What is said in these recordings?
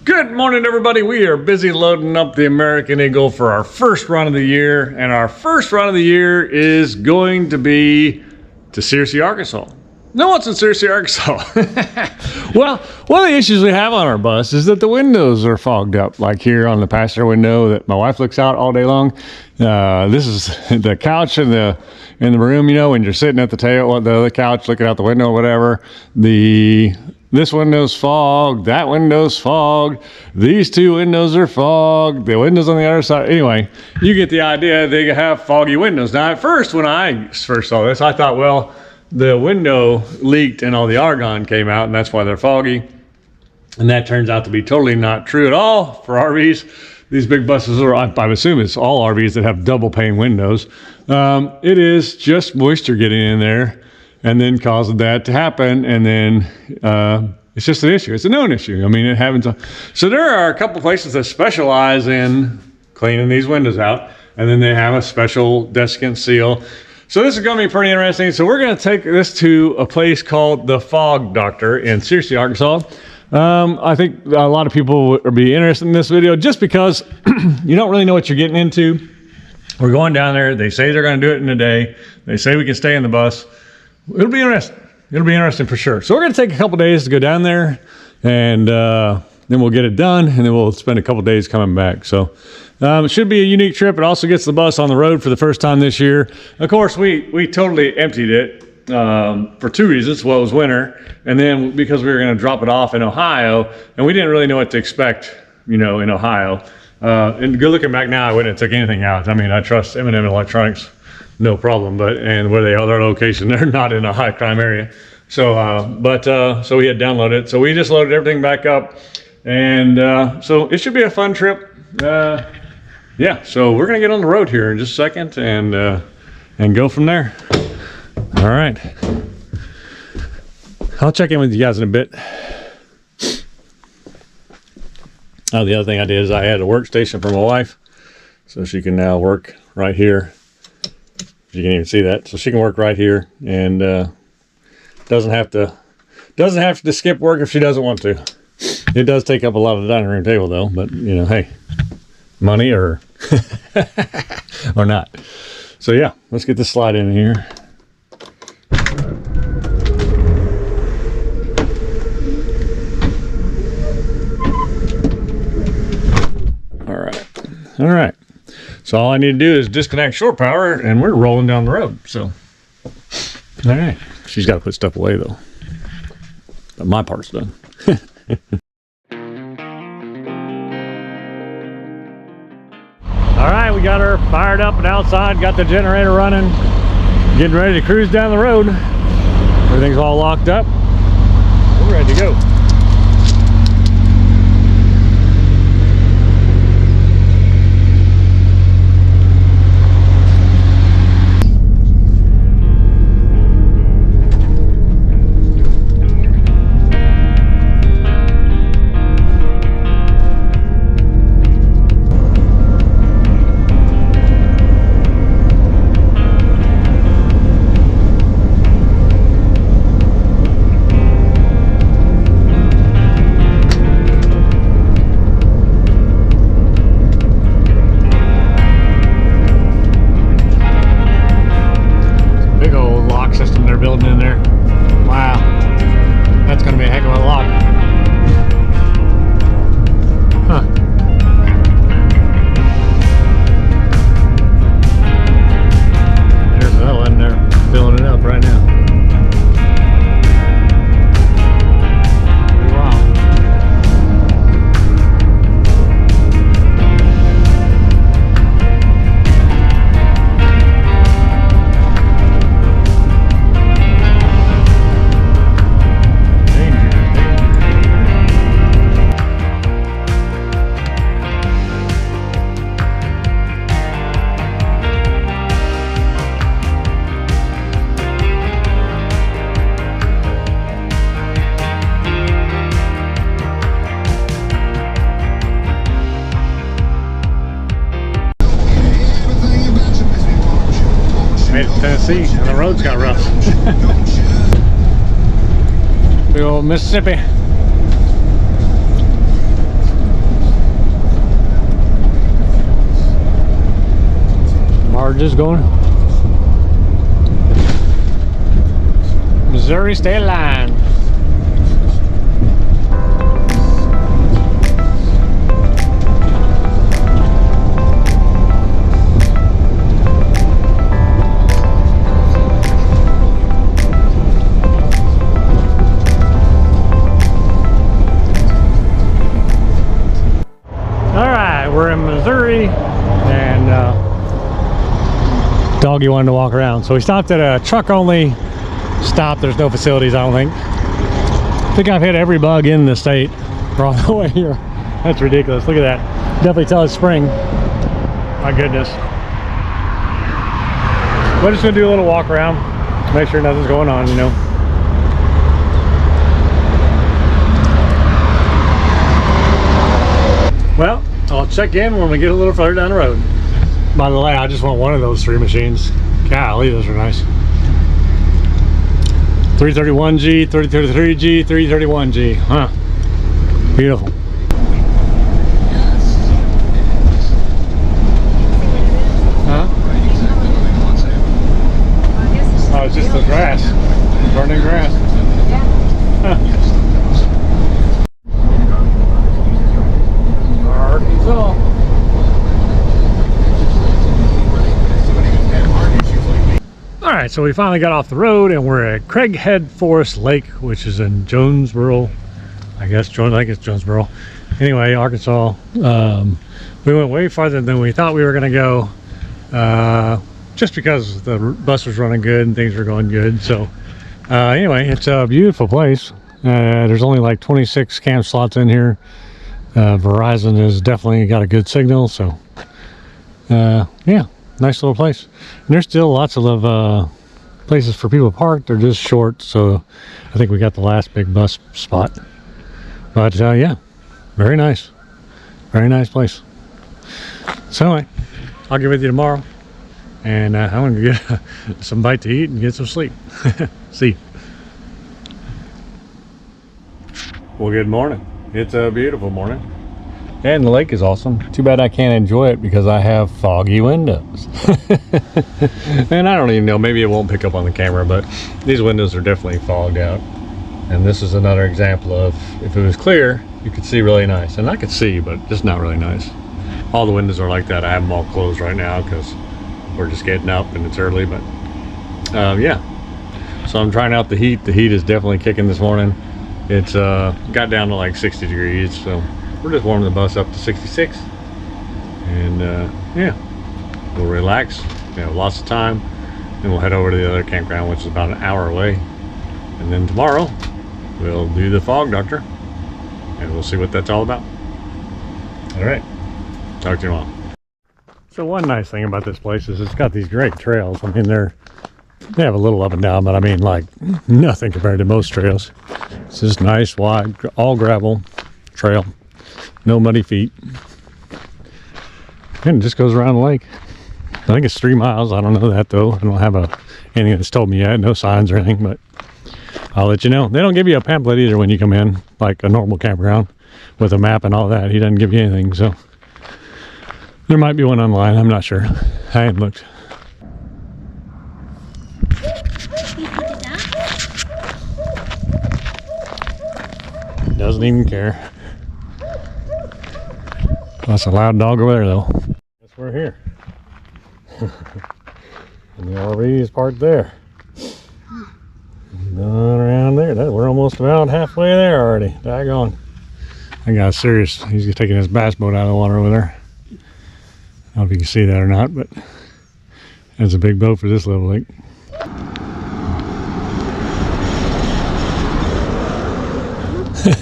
Good morning, everybody. We are busy loading up the American Eagle for our first run of the year, and our first run of the year is going to be to Searcy, Arkansas. No, what's in Searcy, Arkansas? Well, one of the issues we have on our bus is that the windows are fogged up, like here on the passenger window that my wife looks out all day long. This is the couch in the room, you know, when you're sitting at the tail, the other couch looking out the window or whatever. This window's fogged, that window's fogged, these two windows are fogged, the windows on the other side. Anyway, you get the idea. They have foggy windows. Now, at first, when I first saw this, I thought, well, the window leaked and all the argon came out, and that's why they're foggy. And that turns out to be totally not true at all for RVs. These big buses are, I assume it's all RVs that have double pane windows. It is just moisture getting in there and then causing that to happen. And then it's just an issue. It's a known issue. I mean, it happens. So there are a couple places that specialize in cleaning these windows out, and then they have a special desiccant seal. So this is going to be pretty interesting. So we're going to take this to a place called the Fog Doctor in Searcy, Arkansas. I think a lot of people will be interested in this video just because you don't really know what you're getting into. We're going down there. They say they're going to do it in a day. They say we can stay in the bus. It'll be interesting. It'll be interesting for sure. So we're going to take a couple days to go down there, and then we'll get it done, and then we'll spend a couple days coming back. So it should be a unique trip. It also gets the bus on the road for the first time this year. Of course, we totally emptied it for two reasons. Well, it was winter, and then because we were going to drop it off in Ohio, and we didn't really know what to expect, you know, in Ohio. And good looking back now, I wouldn't have took anything out. I mean, I trust M&M Electronics, no problem. But and where they are, their location, they're not in a high crime area. So, so we had downloaded it. So we just loaded everything back up, and so it should be a fun trip. Yeah. So we're gonna get on the road here in just a second, and go from there. All right. I'll check in with you guys in a bit. Oh, the other thing I did is I had a workstation for my wife, so she can now work right here. You can even see that, so she can work right here, and doesn't have to skip work if she doesn't want to. It does take up a lot of the dining room table, though. But you know, hey, money or or not. So yeah, let's get this slide in here. All right. So all I need to do is disconnect shore power, and we're rolling down the road. So, all right. She's got to put stuff away, though. But my part's done. All right, we got her fired up and outside, got the generator running, getting ready to cruise down the road. Everything's all locked up. We're ready to go. Tennessee, and the roads got rough. Big old Mississippi. we're just going Missouri State Line. We're in Missouri, and doggy wanted to walk around, so we stopped at a truck only stop. There's no facilities, I don't think. I think I've hit every bug in the state for all the way here. That's ridiculous. Look at that. Definitely tell it's spring. My goodness. We're just gonna do a little walk around, make sure nothing's going on, you know. Well, I'll check in when we get a little further down the road. By the way, I just want one of those 3 machines. Golly, those are nice. 331G, 333G, 331G. Huh. Beautiful. Huh? Oh, it's just the grass. Burning grass. Huh. Alright, so we finally got off the road and we're at Craighead Forest Lake, which is in Jonesboro. I think it's Jonesboro. Anyway, Arkansas. We went way farther than we thought we were going to go, just because the bus was running good and things were going good. So anyway, it's a beautiful place. There's only like 26 camp slots in here. Verizon has definitely got a good signal, so yeah, nice little place. And there's still lots of places for people to park. They're just short, so I think we got the last big bus spot. But yeah, very nice place. So anyway, I'll get with you tomorrow, and I'm gonna get some bite to eat and get some sleep. See you. Well, good morning. It's a beautiful morning, and the lake is awesome. Too bad I can't enjoy it because I have foggy windows. And I don't even know, maybe it won't pick up on the camera, but these windows are definitely fogged out. And this is another example of, if it was clear, you could see really nice. And I could see, but just not really nice. All the windows are like that. I have them all closed right now because we're just getting up and it's early, but yeah. So I'm trying out the heat. The heat is definitely kicking this morning. It's got down to like 60 degrees, so we're just warming the bus up to 66. And yeah, we'll relax. We have lots of time. Then we'll head over to the other campground, which is about an hour away. And then tomorrow, we'll do the fog doctor, and we'll see what that's all about. All right, talk to you tomorrow. So one nice thing about this place is it's got these great trails. I mean, they have a little up and down, but I mean, like, nothing compared to most trails. It's just nice, wide, all gravel trail, no muddy feet, and it just goes around the lake. I think it's 3 miles. I don't know that though. I don't have anything that's told me yet, no signs or anything, but I'll let you know. They don't give you a pamphlet either when you come in, like a normal campground with a map and all that. He doesn't give you anything, so there might be one online. I'm not sure. I haven't looked. Doesn't even care. That's a loud dog over there though. Guess we're here. And the RV is parked there. Going around there. We're almost about halfway there already. Daggone. I got serious. He's taking his bass boat out of the water over there. I don't know if you can see that or not, but that's a big boat for this little lake.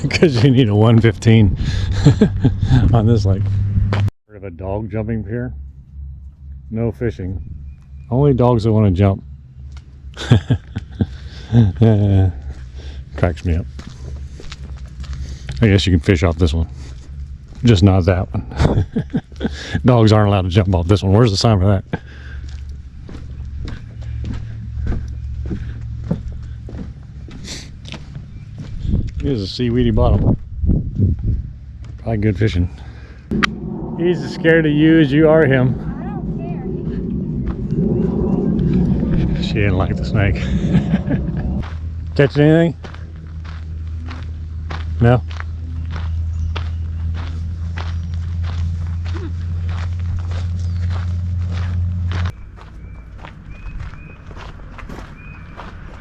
Because you need a 115 on this lake. Heard of a dog jumping pier? No fishing. Only dogs that want to jump. Cracks me up. I guess you can fish off this one, just not that one. Dogs aren't allowed to jump off this one. Where's the sign for that? Here's a seaweedy bottom. Probably good fishing. He's as scared of you as you are him. I don't She didn't like the snake. Catching anything? No?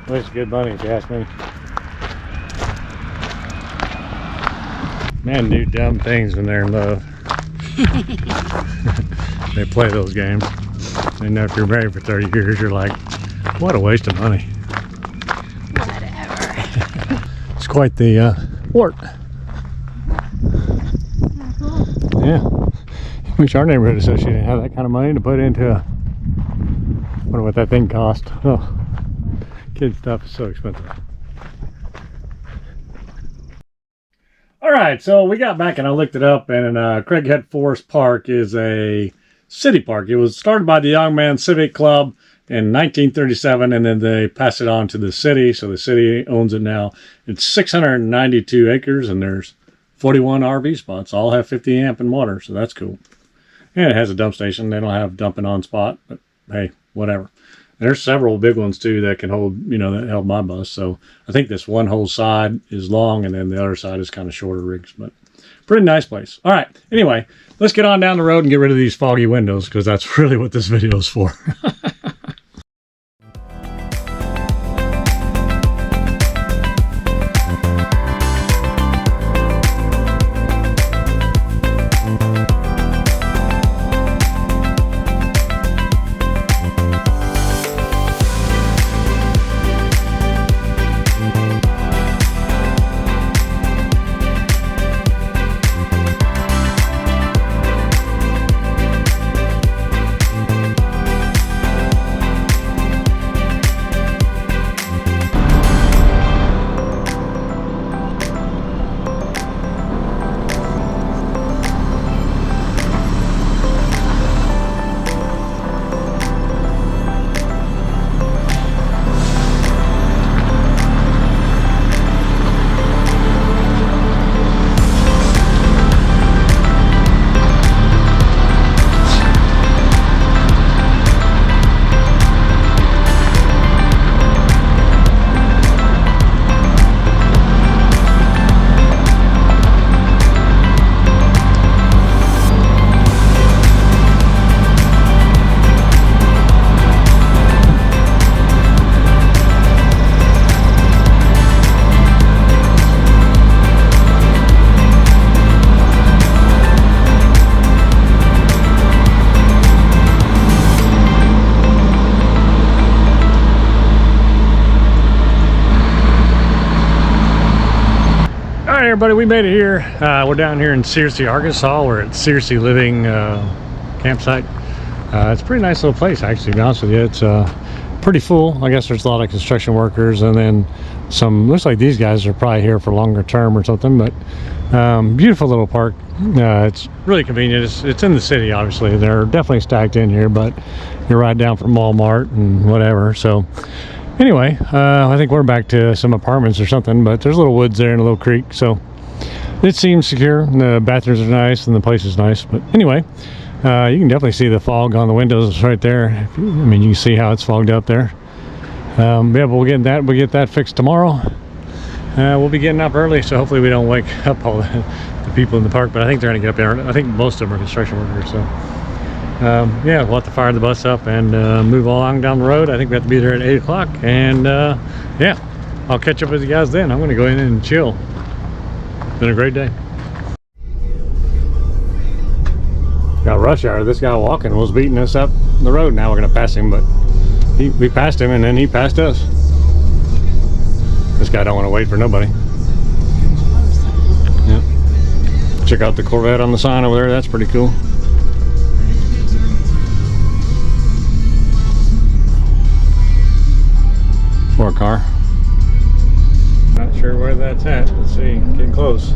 Well, it's good money if you ask me. Men do dumb things when they're in love. They play those games. And if you're married for 30 years, you're like, what a waste of money. Whatever. It's quite the wart. Cool. Yeah. Wish our neighborhood association had that kind of money to put into a... wonder what that thing cost. Oh, kid stuff is so expensive. Alright, so we got back and I looked it up, and Craighead Forest Park is a city park. It was started by the Young Men's Civic Club in 1937, and then they passed it on to the city, so the city owns it now. It's 692 acres, and there's 41 RV spots. All have 50 amp and water, so that's cool. And it has a dump station. They don't have dumping on spot, but hey, whatever. There's several big ones too that can hold, you know, that held my bus. So I think this one whole side is long, and then the other side is kind of shorter rigs, but pretty nice place. All right. Anyway, let's get on down the road and get rid of these foggy windows, because that's really what this video is for. Everybody, we made it here. We're down here in Searcy, Arkansas. We're at Searcy Living campsite. It's a pretty nice little place, actually, to be honest with you. It's pretty full. I guess there's a lot of construction workers, and then some, looks like these guys are probably here for longer term or something, but beautiful little park. It's really convenient. It's in the city, obviously. They're definitely stacked in here, but you're right down from Walmart and whatever. So anyway, I think we're back to some apartments or something, but there's a little woods there and a little creek, so it seems secure. The bathrooms are nice and the place is nice. But anyway, you can definitely see the fog on the windows right there. I mean, you can see how it's fogged up there. Yeah, but we'll get that fixed tomorrow. We'll be getting up early, so hopefully we don't wake up all the people in the park, but I think they're gonna get up there. I think most of them are construction workers, so yeah, we'll have to fire the bus up and move along down the road. I think we have to be there at 8 o'clock, and yeah, I'll catch up with you guys then. I'm gonna go in and chill. It's been a great day. Got rush hour. This guy walking was beating us up the road. Now we're gonna pass him, but we passed him and then he passed us. This guy don't want to wait for nobody. Yeah. Check out the Corvette on the sign over there. That's pretty cool. Or a car. Not sure where that's at. Let's see. Getting close.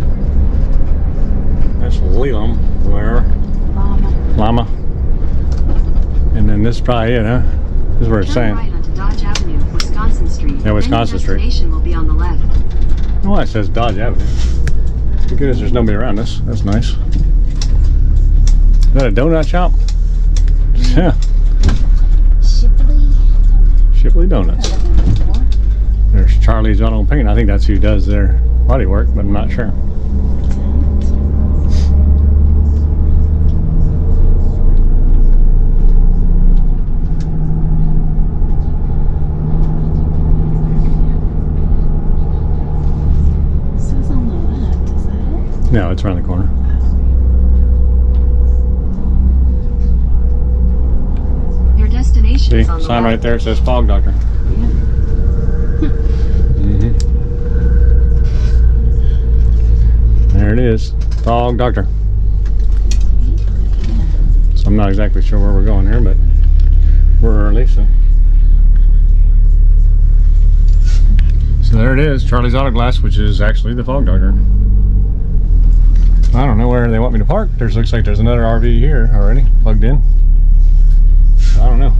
That's Lelam, where? Llama. And then this is probably it, huh? This is where it's saying. Right onto Dodge Avenue, Wisconsin Street. Yeah, Wisconsin Street. Destination will be on the left. Oh, it says Dodge Avenue. Thank goodness there's nobody around us. That's nice. Is that a donut shop? Yeah. Shipley. Shipley Donuts. There's Charlie's Auto Paint. I think that's who does their body work, but I'm not sure. Says on the left, is that it? No, it's around the corner. Your destination See, is on the sign left. right there. It says Fog Doctor. There it is, Fog Doctor. So I'm not exactly sure where we're going here, but we're early, so. So there it is, Charlie's Auto Glass, which is actually the Fog Doctor. I don't know where they want me to park. Looks like there's another RV here already plugged in. So I don't know.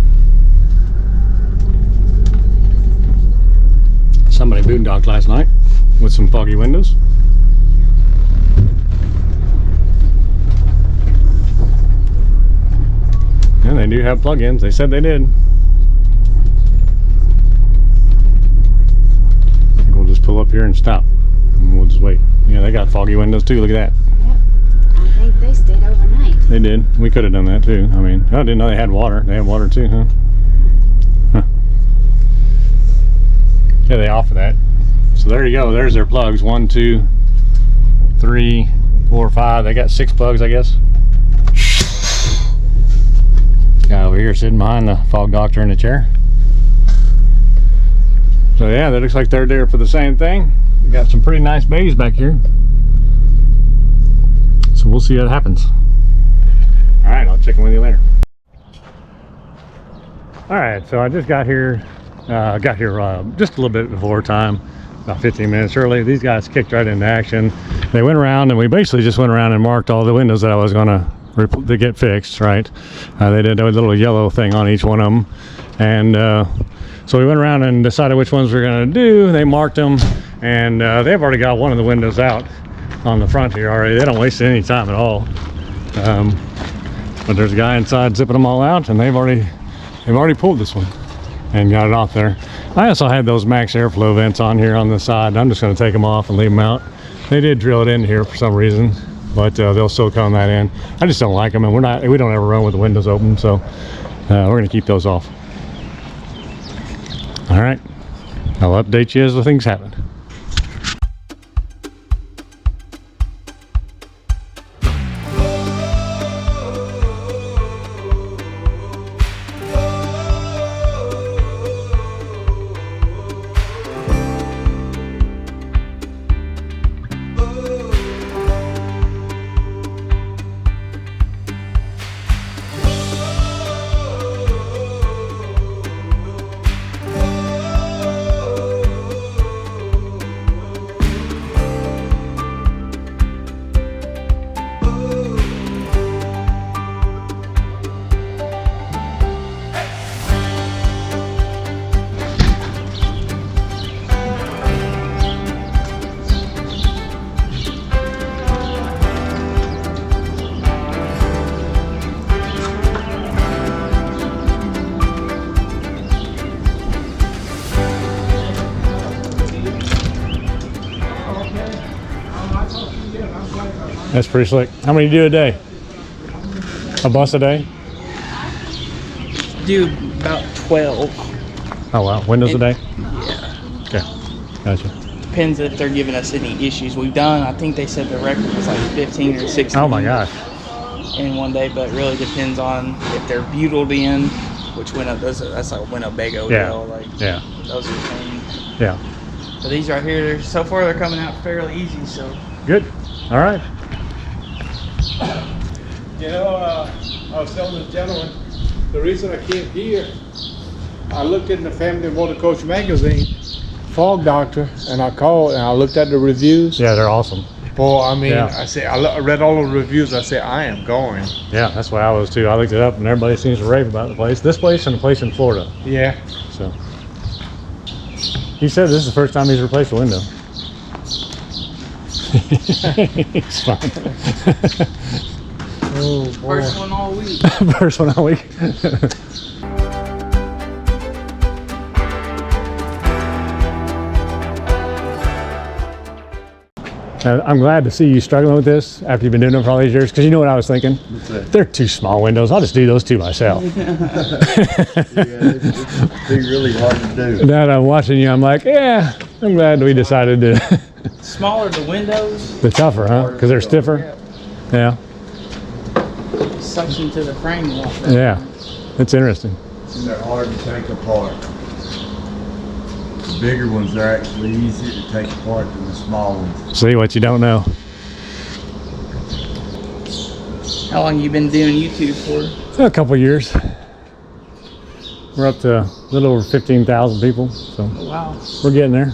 Somebody boondocked last night with some foggy windows. And they do have plug-ins. They said they did. I think we'll just pull up here and stop. And we'll just wait. Yeah, they got foggy windows too. Look at that. I think they stayed overnight. They did. We could have done that too. I mean, I didn't know they had water. They had water too, huh? Huh. Yeah, they offer that. So there you go. There's their plugs. 1, 2, 3, 4, 5. They got 6 plugs, I guess. Guy over here sitting behind the Fog Doctor in the chair. So yeah, that looks like they're there for the same thing. We got some pretty nice bays back here. So we'll see what happens. All right, I'll check in with you later. All right, so I just got here just a little bit before time, about 15 minutes early. These guys kicked right into action. They went around and we basically just went around and marked all the windows that I was gonna get fixed, right? They did a little yellow thing on each one of them. And so we went around and decided which ones we we're gonna do. They marked them and they've already got one of the windows out on the front here already. They don't waste any time at all. But there's a guy inside zipping them all out, and they've already pulled this one and got it off there. I also had those max airflow vents on here on the side. I'm just going to take them off and leave them out. They did drill it in here for some reason, but they'll still come that in. I just don't like them, and we don't ever run with the windows open, so we're going to keep those off. All right, I'll update you as the things happen. That's pretty slick. How many do you do a day? A bus a day? Do about 12. Oh wow, windows a day? Yeah. Okay, gotcha. Depends if they're giving us any issues. We've done, I think they said the record was like 15 or 16. Oh my gosh. In one day, but it really depends on if they're butyl in, which that's like Winnebago. Yeah. Deal, like Yeah. those are things. Yeah. So these right here, so far they're coming out fairly easy. So Good. All right. You know, I was telling this gentleman, the reason I came here, I looked in the Family Motor Coach magazine, Fog Doctor, and I called and I looked at the reviews. Yeah, they're awesome. Boy, I mean, Yeah. I say I read all the reviews. I said I am going. Yeah, that's why I was too. I looked it up and everybody seems to rave about the place. This place and the place in Florida. Yeah. So he said this is the first time he's replaced a window. It's fine. Oh boy. first one all week. First one all week. I'm glad to see you struggling with this after you've been doing it for all these years, because you know what I was thinking? They're too small windows. I'll just do those two myself. It'd be really hard to do. Now that I'm watching you, I'm like, yeah, I'm glad we decided to. Smaller the windows, The tougher, huh? Because they're stiffer. Yeah, suction to the frame a lot better. yeah. It's interesting. And they're hard to take apart. The bigger ones are actually easier to take apart than the small ones. See what you don't know. How long you been doing YouTube for? A couple years. We're up to a little over 15,000 people, so Wow. we're getting there.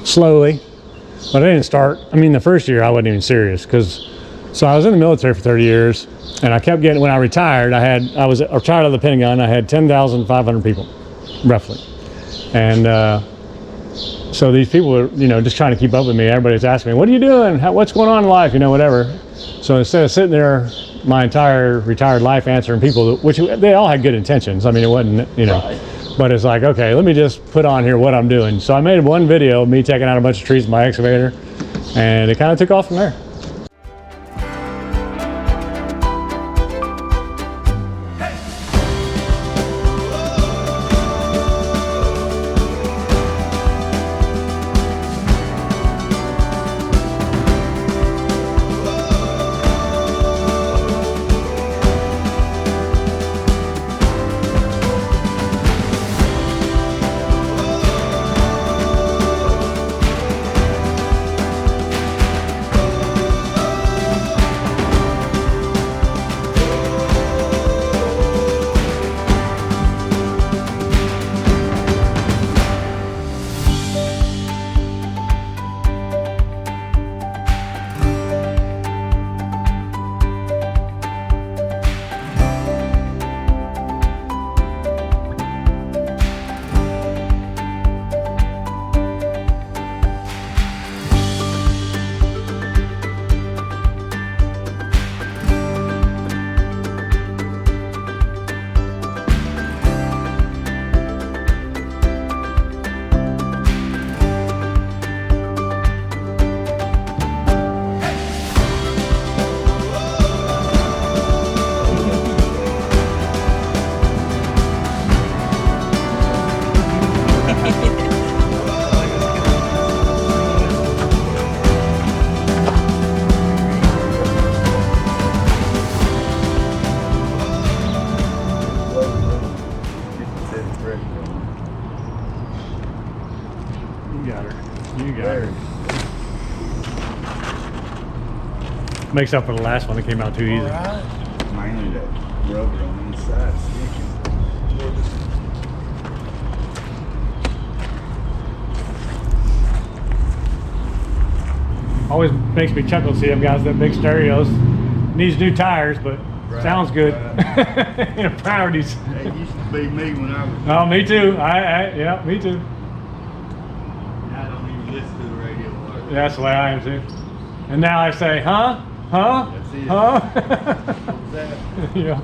Slowly. But I didn't start, I mean, the first year I wasn't even serious, because, so I was in the military for 30 years, and I kept getting, when I retired, I was retired out of the Pentagon, I had 10,500 people, roughly. And so these people were, you know, just trying to keep up with me. Everybody's asking me, what are you doing? What's going on in life? You know, whatever. So instead of sitting there my entire retired life answering people, which they all had good intentions. I mean, it wasn't, you know, but it's like, okay, let me just put on here what I'm doing. So I made one video of me taking out a bunch of trees with my excavator, and it kind of took off from there. Makes up for the last one that came out too easy. Mainly that rubber on the inside sticking. Always makes me chuckle to see them guys, that big stereos. Needs new tires, but sounds good. You know, priorities. That used to be me when I was. Oh, me too. Yeah, me too. I don't even listen to the radio. Hardly. That's the way I am too. And now I say, huh? Huh? That's it. Huh? What was that? Yeah.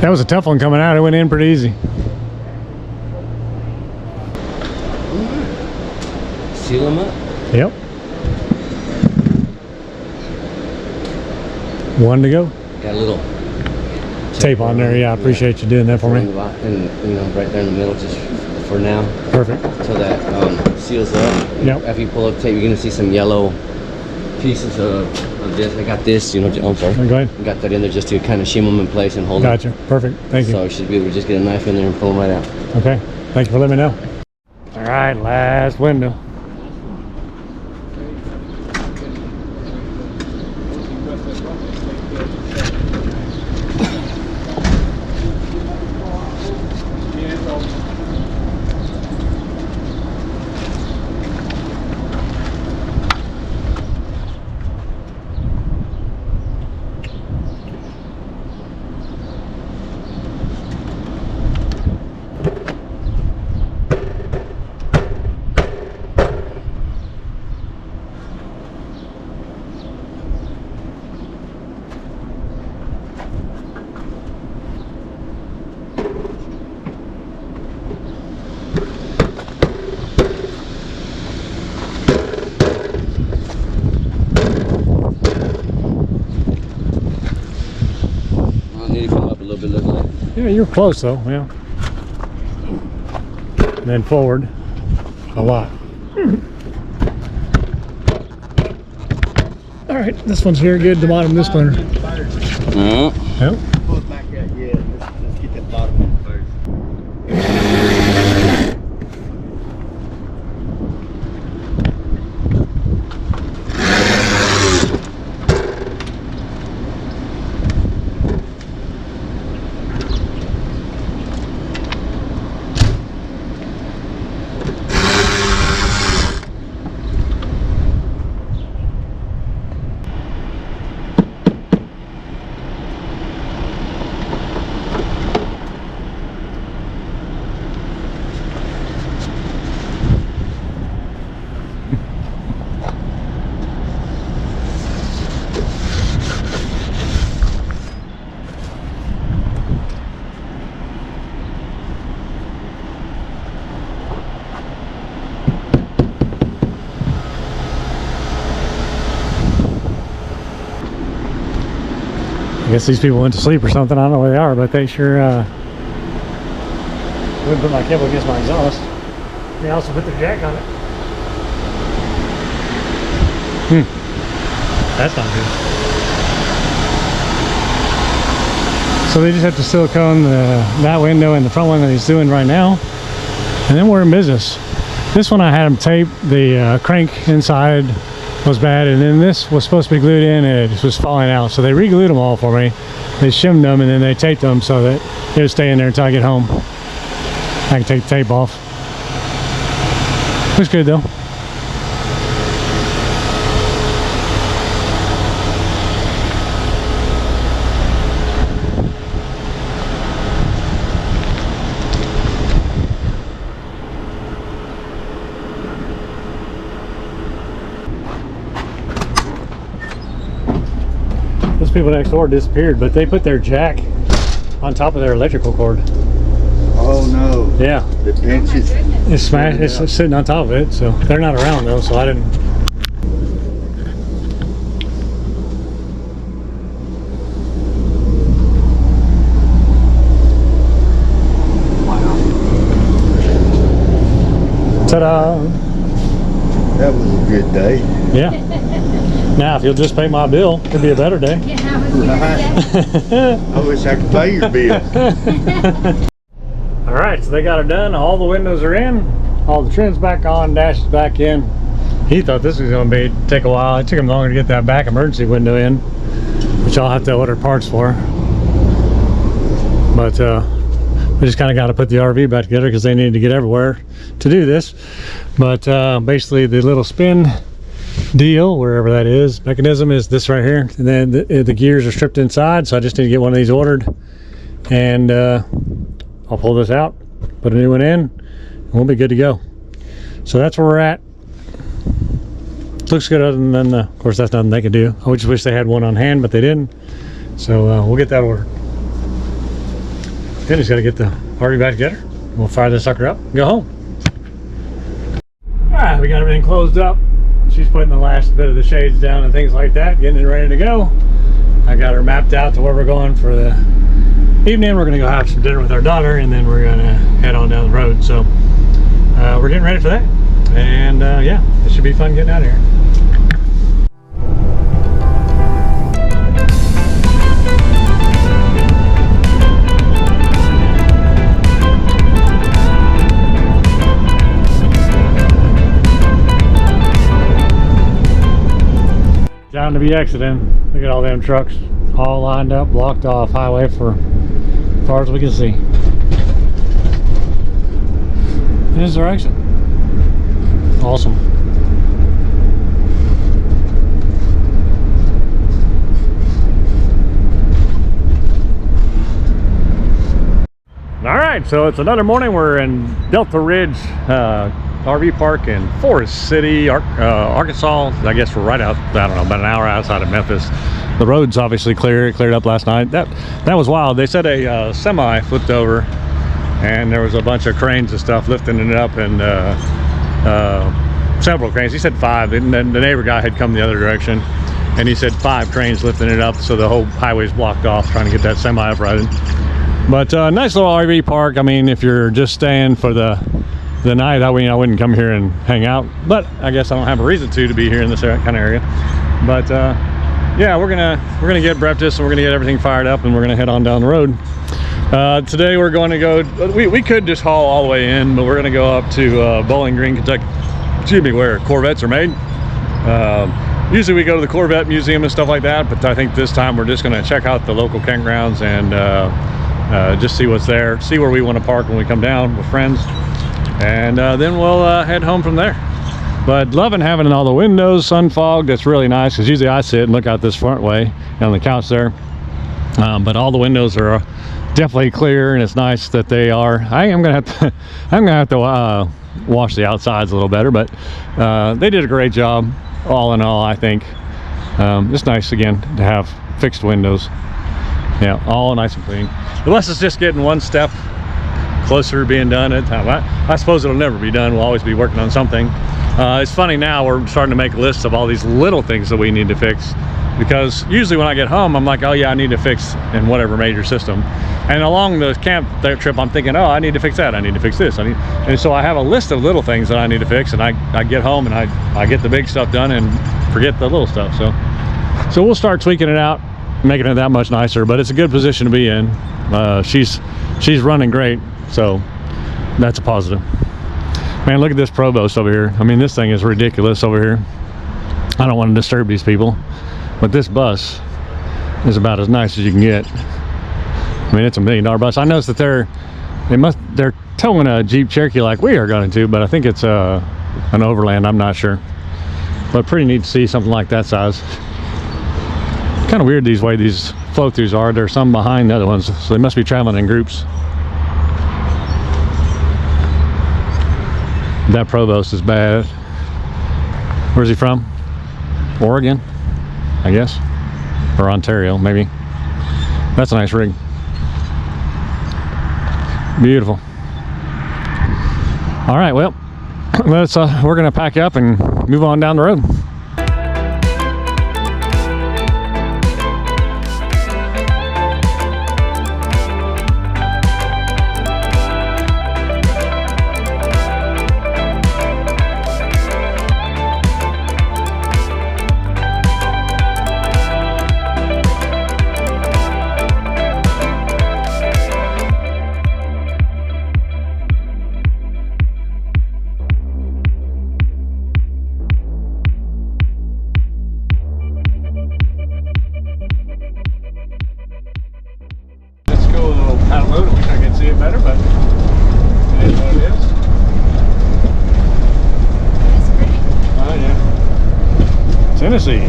That was a tough one coming out. It went in pretty easy. Seal them up. Yep. One to go. Got a little Tape on there. Yeah, I appreciate you doing that for me. And you know, right there in the middle, just for now, Perfect. so that seals up. Yep. After you pull up tape, you're gonna see some yellow pieces of this. I got this, you know. I'm sorry. Go ahead. I got that in there just to kind of shim them in place and hold them. Gotcha. Perfect. Thank you. So you should be able to just get a knife in there and pull them right out. Okay. Thank you for letting me know. All right, last window. I need to come up a little bit, look like. Yeah, you're close though. Yeah. And then forward a lot. All right, this one's here. Good. The bottom of this one. No. Yep. Pull it back out, yeah. Let's get that bottom one first. I guess these people went to sleep or something. I don't know where they are, but they sure wouldn't put my cable against my exhaust. They also put their jack on it. That's not good. So they just have to silicone that window and the front one that he's doing right now, and then we're in business. This one I had him tape. The crank inside was bad, and then this was supposed to be glued in and it just was falling out, so they re-glued them all for me. They shimmed them and then they taped them so that it would stay in there until I get home. I can take the tape off. Looks good though. Those people next door disappeared, but they put their jack on top of their electrical cord. Oh no. Yeah. The pinches. It's smashed. It's sitting on top of it, so they're not around though, so I didn't. Ta-da! That was a good day. Yeah. Now, if you'll just pay my bill, it'd be a better day. I wish I could pay your bill. All right, so they got it done. All the windows are in. All the trim's back on. Dash is back in. He thought this was going to take a while. It took him longer to get that back emergency window in, which I'll have to order parts for. But we just kind of got to put the RV back together because they need to get everywhere to do this. But basically, the little spin deal, wherever that is, mechanism is this right here, and then the gears are stripped inside, so I just need to get one of these ordered, and I'll pull this out, put a new one in, and we'll be good to go. So that's where we're at. Looks good, other than of course that's nothing they can do. I just wish they had one on hand, but they didn't, so we'll get that ordered. Penny's got to get the party back together. We'll fire this sucker up and go home. All right, we got everything closed up. She's putting the last bit of the shades down and things like that, getting it ready to go. I got her mapped out to where we're going for the evening. We're gonna go have some dinner with our daughter, and then we're gonna head on down the road. So we're getting ready for that, and yeah, it should be fun getting out of here. Time to be exiting. Look at all them trucks all lined up, blocked off highway for as far as we can see. Here's their exit. Awesome. All right, so it's another morning. We're in Delta Ridge RV park in Forest City, Arkansas. I guess we're right out, I don't know, about an hour outside of Memphis. The road's obviously clear. It cleared up last night. That was wild. They said a semi flipped over, and there was a bunch of cranes and stuff lifting it up, and several cranes. He said 5, and then the neighbor guy had come the other direction, and he said 5 cranes lifting it up, so the whole highway's blocked off trying to get that semi uprighted. But nice little RV park. I mean, if you're just staying for the night, I wouldn't come here and hang out, but I guess I don't have a reason to be here in this kind of area. But yeah, we're gonna get breakfast, and we're gonna get everything fired up, and we're gonna head on down the road. Today we're going to go, we could just haul all the way in, but we're gonna go up to Bowling Green, Kentucky, excuse me, where Corvettes are made. Usually we go to the Corvette Museum and stuff like that, but I think this time we're just gonna check out the local campgrounds and just see what's there, see where we want to park when we come down with friends, and then we'll head home from there. But loving having all the windows sun fogged. That's really nice, because usually I sit and look out this front way on the couch there, but all the windows are definitely clear, and it's nice that they are. I'm gonna have to wash the outsides a little better, but they did a great job all in all. I think it's nice again to have fixed windows. Yeah, all nice and clean. Unless it's just getting one step closer to being done at a time. I suppose it'll never be done. We'll always be working on something. It's funny now, we're starting to make lists of all these little things that we need to fix, because usually when I get home, I'm like, oh yeah, I need to fix in whatever major system. And along the camp trip, I'm thinking, oh, I need to fix that, I need to fix this. And so I have a list of little things that I need to fix, and I get home and I get the big stuff done and forget the little stuff. So we'll start tweaking it out, making it that much nicer, but it's a good position to be in. She's running great, so that's a positive. Man, look at this Provost over here. I mean, this thing is ridiculous over here. I don't want to disturb these people, but this bus is about as nice as you can get. I mean, it's $1 million bus. I noticed that they're towing a Jeep Cherokee like we are going to, but I think it's an Overland. I'm not sure, but pretty neat to see something like that size. Kind of weird these way these flow-throughs are. There's some behind the other ones, so they must be traveling in groups. That Provost is bad. Where's he from? Oregon, I guess, or Ontario maybe. That's a nice rig. Beautiful. All right, well, we're gonna pack up and move on down the road. Better, but it is what it is. It's pretty. Oh yeah. Tennessee.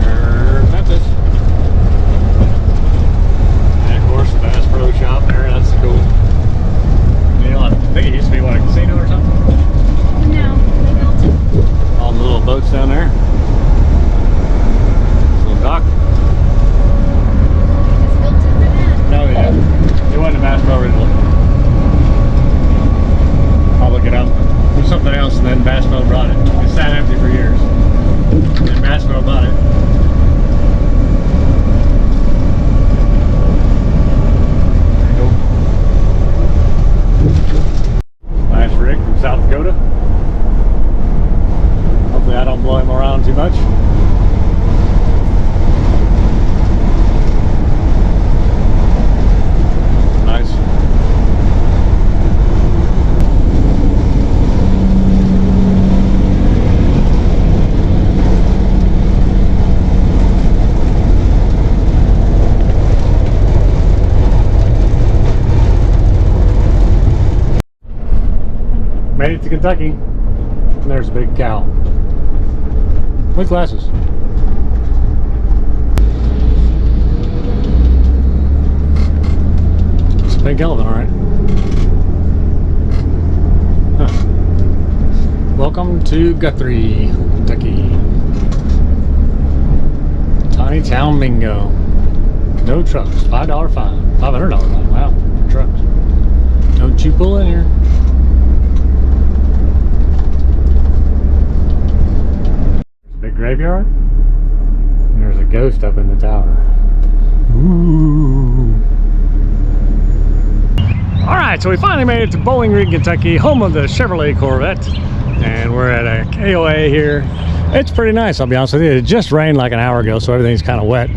There's Memphis. And of course the Bass Pro Shop there. That's the cool deal. I think it used to be what, a casino or something? No, they built it. All the little boats down there. Little dock. Bassmo brought it. It sat empty for years. And Bassmo bought it. Nice rig from South Dakota. Hopefully I don't blow him around too much. Nice. Made it to Kentucky. And there's a big cow. With glasses. It's a big elephant, alright. Huh. Welcome to Guthrie, Kentucky. Tiny Town Bingo. No trucks. $5 fine. $500 fine. Wow. No trucks. Don't you pull in here. Graveyard, and there's a ghost up in the tower. Ooh. All right, so we finally made it to Bowling Green, Kentucky, home of the Chevrolet Corvette, and we're at a KOA here. It's pretty nice, I'll be honest with you. It just rained like an hour ago, so everything's kind of wet,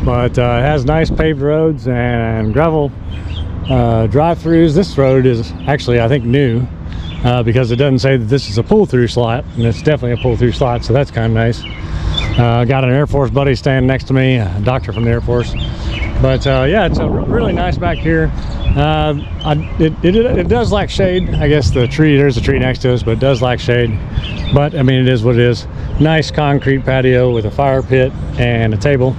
but it has nice paved roads and gravel drive-throughs. This road is actually, I think, new. Because it doesn't say that this is a pull-through slot, and it's definitely a pull-through slot, so that's kind of nice. Got an Air Force buddy standing next to me, a doctor from the Air Force. But yeah, it's really nice back here. It does lack shade. I guess there's a tree next to us, but it does lack shade. But I mean, it is what it is. Nice concrete patio with a fire pit and a table.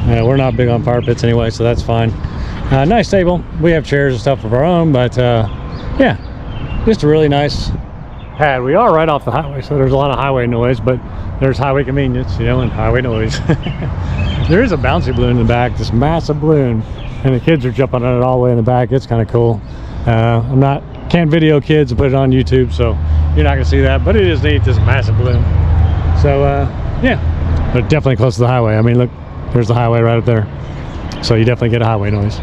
We're not big on fire pits anyway, so that's fine. Nice table. We have chairs and stuff of our own, but yeah. Just a really nice pad. We are right off the highway, so there's a lot of highway noise, but there's highway convenience, you know, and highway noise. There is a bouncy balloon in the back, this massive balloon, and the kids are jumping on it all the way in the back. It's kind of cool. Can't video kids and put it on YouTube, so you're not gonna see that, but it is neat, this massive balloon. So yeah, they're definitely close to the highway. I mean, look, there's the highway right up there. So you definitely get a highway noise,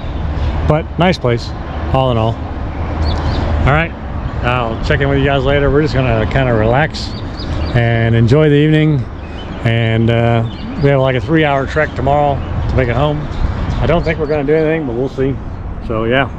but nice place, all in all. All right. I'll check in with you guys later. We're just gonna kind of relax and enjoy the evening, and we have like a 3-hour trek tomorrow to make it home. I don't think we're gonna do anything, but we'll see. So yeah.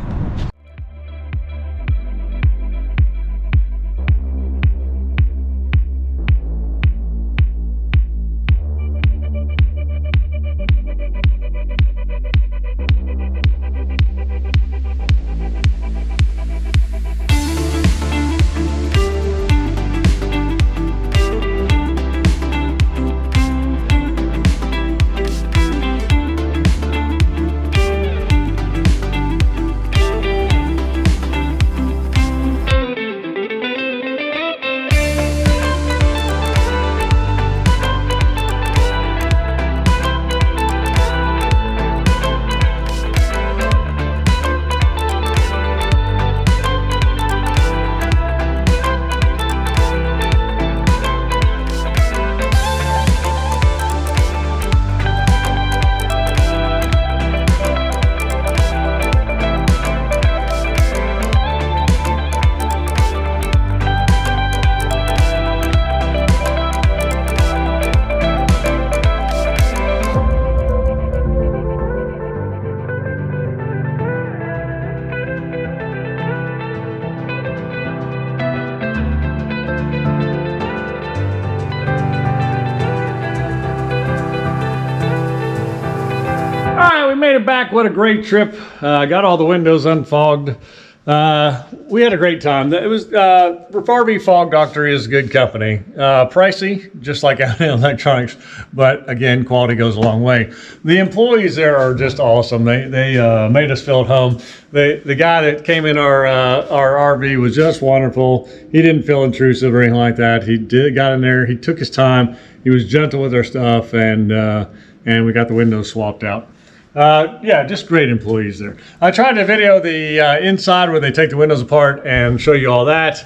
Made it back. What a great trip. Got all the windows unfogged. We had a great time. It was Farby Fog Doctor is good company. Pricey, just like electronics, but again, quality goes a long way. The employees there are just awesome. They made us feel at home. The guy that came in our RV was just wonderful. He didn't feel intrusive or anything like that. He got in there. He took his time. He was gentle with our stuff, and we got the windows swapped out. Yeah, just great employees there. I tried to video the inside where they take the windows apart and show you all that.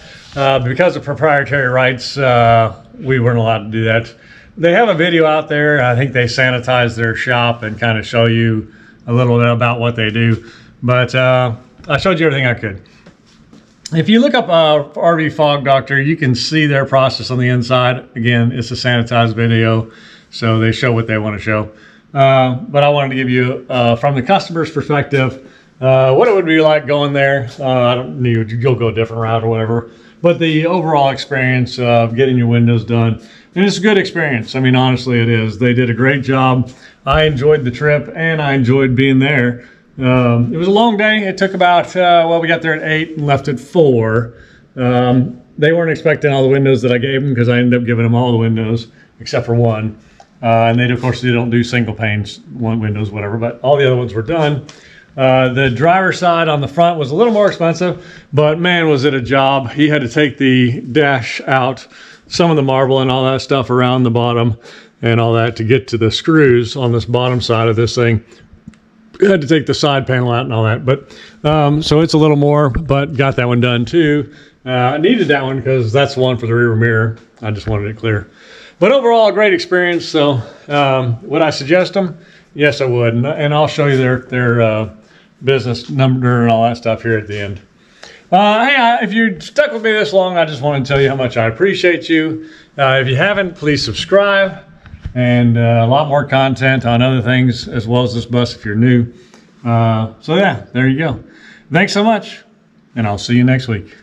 Because of proprietary rights, we weren't allowed to do that. They have a video out there. I think they sanitize their shop and kind of show you a little bit about what they do. But I showed you everything I could. If you look up RV Fog Doctor, you can see their process on the inside. Again, it's a sanitized video, so they show what they want to show. But I wanted to give you, from the customer's perspective, what it would be like going there. I don't need you'll go a different route or whatever, but the overall experience of getting your windows done, and it's a good experience. I mean, honestly, it is. They did a great job. I enjoyed the trip, and I enjoyed being there. It was a long day. It took about, we got there at 8 and left at 4. They weren't expecting all the windows that I gave them because I ended up giving them all the windows except for one. And they, of course, they don't do single panes, one windows, whatever, but all the other ones were done. The driver's side on the front was a little more expensive, but man, was it a job. He had to take the dash out, some of the marble and all that stuff around the bottom and all that to get to the screws on this bottom side of this thing. Had to take the side panel out and all that, but so it's a little more, but got that one done too. I needed that one because that's the one for the rear mirror. I just wanted it clear. But overall, a great experience. So would I suggest them? Yes, I would. And I'll show you their business number and all that stuff here at the end. Hey, if you stuck with me this long, I just want to tell you how much I appreciate you. If you haven't, please subscribe. And a lot more content on other things as well as this bus if you're new. So yeah, there you go. Thanks so much, and I'll see you next week.